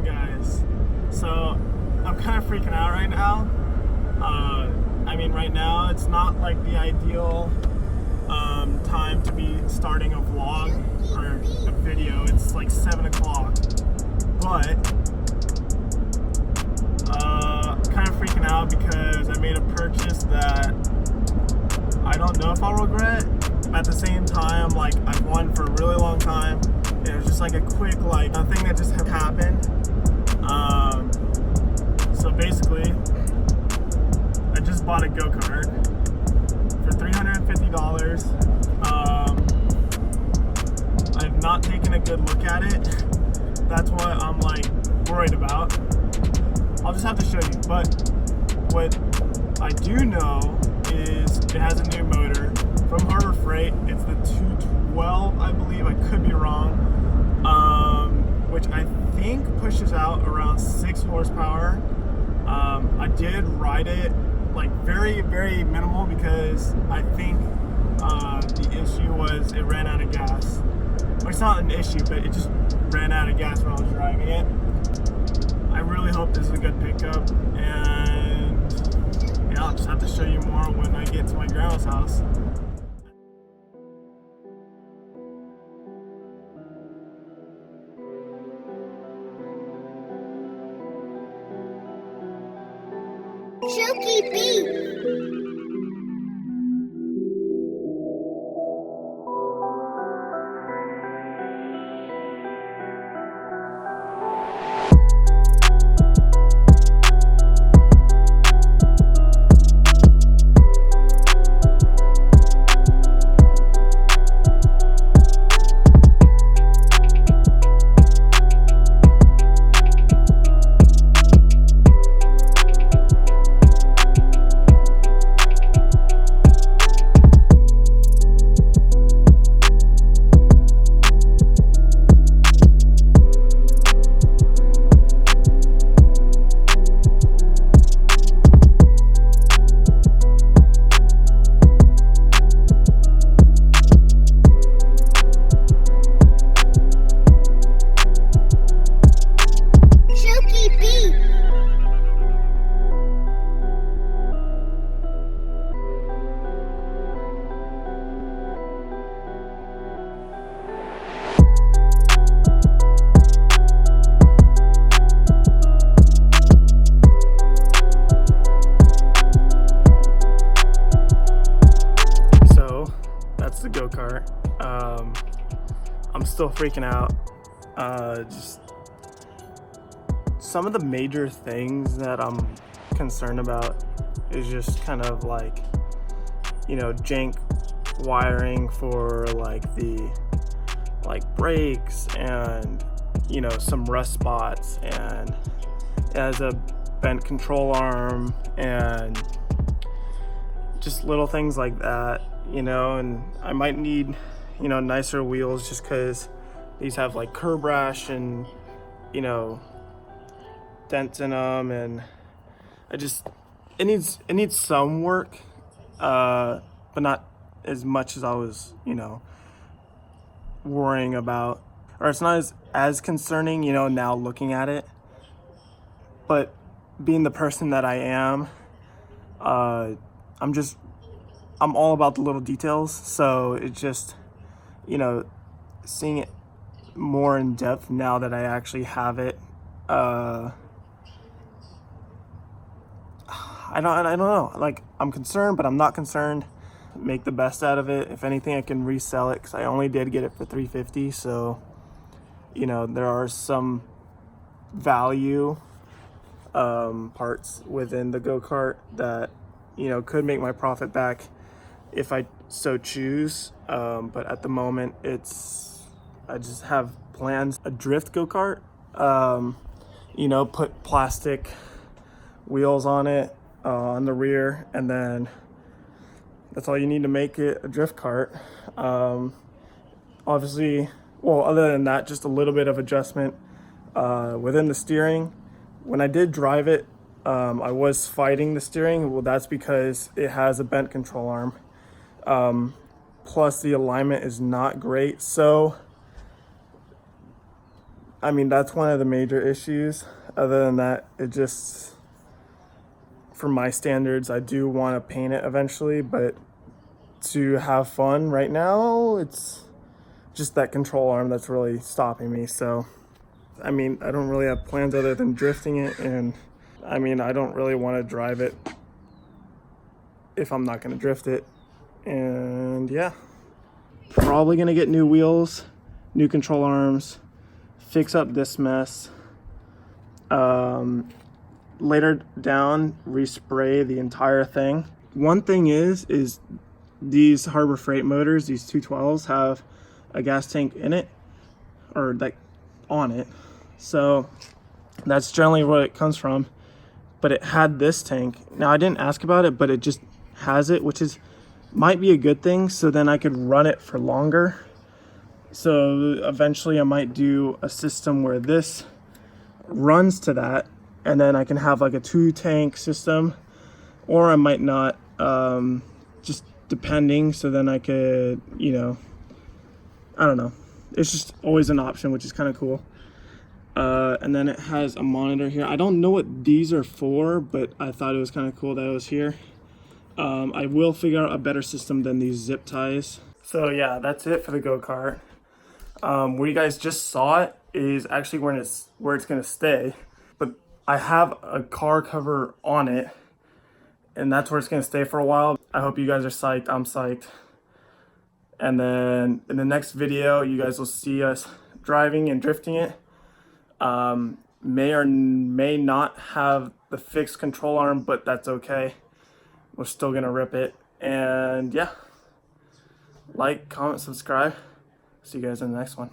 guys. So I'm kind of freaking out right now. I mean, right now it's not like the ideal time to be starting a vlog or a video. It's like 7 o'clock, but kind of freaking out because I made a purchase that I don't know if I'll regret. At the same time, like, I've wanted for a really long time. It was just like a quick, like, thing that just happened. So basically, I just bought a go-kart for $350. I've not taken a good look at it. That's what I'm like worried about. I'll just have to show you. But what I do know is it has a new motor from Harbor Freight. It's the 212, I believe. I could be wrong. Which I think pushes out around 6 horsepower. I did ride it like very, very minimal because I think the issue was it ran out of gas. Well, it's not an issue, but it just ran out of gas when I was driving it. I really hope this is a good pickup, and yeah, I'll just have to show you more when I get to my grandma's house. Chunky beat. The go-kart. I'm still freaking out. Just some of the major things that I'm concerned about is just kind of like, you know, jank wiring for like the brakes, and you know, some rust spots, and it has a bent control arm, and just little things like that, you know. And I might need, you know, nicer wheels just because these have like curb rash and, you know, dents in them, and it needs some work, but not as much as I was, you know, worrying about, or it's not as concerning, you know, now looking at it. But being the person that I am, I'm all about the little details. So it's just, you know, seeing it more in depth now that I actually have it. I don't know. Like, I'm concerned, but I'm not concerned. Make the best out of it. If anything, I can resell it because I only did get it for $350. So, you know, there are some value parts within the go-kart that, you know, could make my profit back if I so choose. But at the moment, I just have plans. A drift go-kart, you know, put plastic wheels on it, on the rear, and then that's all you need to make it a drift cart. Obviously, well, other than that, just a little bit of adjustment within the steering. When I did drive it, I was fighting the steering. Well, that's because it has a bent control arm. Plus the alignment is not great. So I mean, that's one of the major issues. Other than that, it just, for my standards, I do want to paint it eventually, but to have fun right now, it's just that control arm that's really stopping me. So, I mean, I don't really have plans other than drifting it, and I mean, I don't really want to drive it if I'm not going to drift it. And yeah, probably going to get new wheels, new control arms, fix up this mess. Later down, respray the entire thing. One thing is these Harbor Freight motors, these 212s, have a gas tank in it, or like on it. So that's generally what it comes from. But it had this tank. Now I didn't ask about it, but it just has it, which is might be a good thing. So then I could run it for longer. So eventually I might do a system where this runs to that, and then I can have like a 2-tank system, or I might not, just depending. So then I could, you know, I don't know. It's just always an option, which is kind of cool. And then it has a monitor here. I don't know what these are for, but I thought it was kind of cool that it was here. I will figure out a better system than these zip ties. So yeah, that's it for the go-kart. Where you guys just saw it is actually where it's gonna stay. But I have a car cover on it, and that's where it's gonna stay for a while. I hope you guys are psyched. I'm psyched. And then in the next video, you guys will see us driving and drifting it. May or may not have the fixed control arm, but that's okay. We're still gonna rip it. And yeah, like, comment, subscribe. See you guys in the next one.